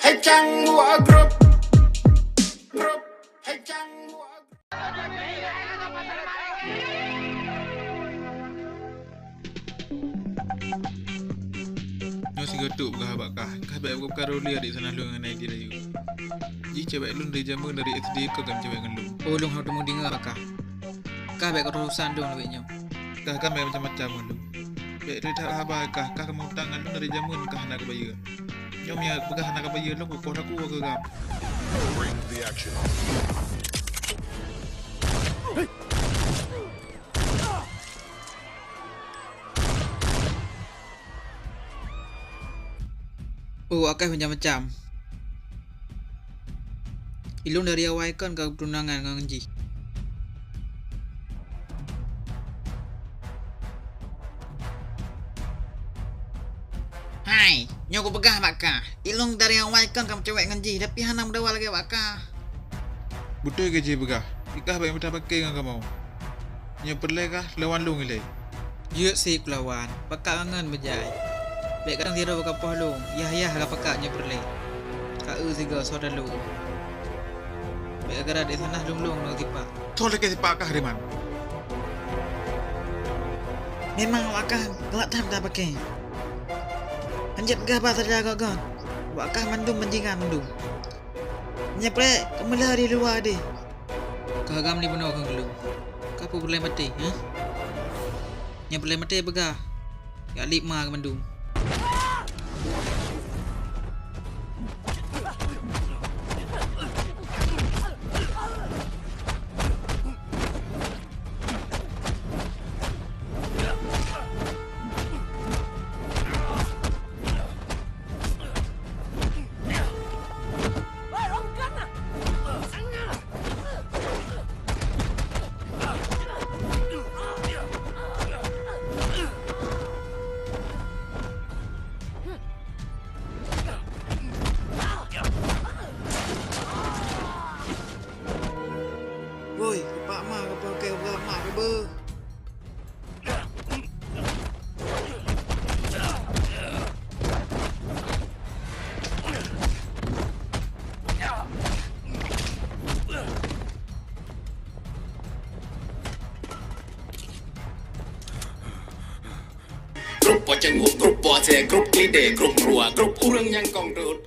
Hey Chang Hua Group. Hey Chang Hua Nyo si gatuk berkah bakah. Kah baik buka karoli adik sana lu dengan idea dah. Ji cewek lu dari jamu dari SD ke gam cewek dengan lu. Oh long hau temu dengar bakah. Kah baik kau urusan dong lebih nyo. Kah kan baik macam-macam lu. Baik dari tak habar kah kamu tangan lu dari jamu kah nak kebaya. Nyom ya bekah nak kebaya lu kau aku ke gam. Bring the action. Oh akan macam-macam. Ilung dari awal kan kau pertunangan dengan Ji. Hai, nyo aku pegah bakah. Ilung dari awal kan kamu cewek dengan Ji, tapi hanam dah lagi bakah. Betul ke je bekah? Ikah baik minta pakai dengan kamu. Nyo perle kah lawan lu ngilai. Yuk sih kelawan, pakak angan berjaya. Baik kadang tiada berkapah lu, yah lah pakaknya perle. Kak siga saudara lu. Baik kadang di sana lung nak tipak. Tolak ke sipak kah Reman? Memang wakah gelak tak pakai. Anjep gah ba saja gak. Wakah mandum menjingan mandum. Nyepre kemelah di luar deh. Kagam ni benar kang gelung. Kapu boleh mati, ha? Nya boleh mati begah. Ya lima ke mandum. Woi, pak mak ke pakai orang mak ke ber. Grup poceng grup poce grup klide grup rua grup urang yang kong rut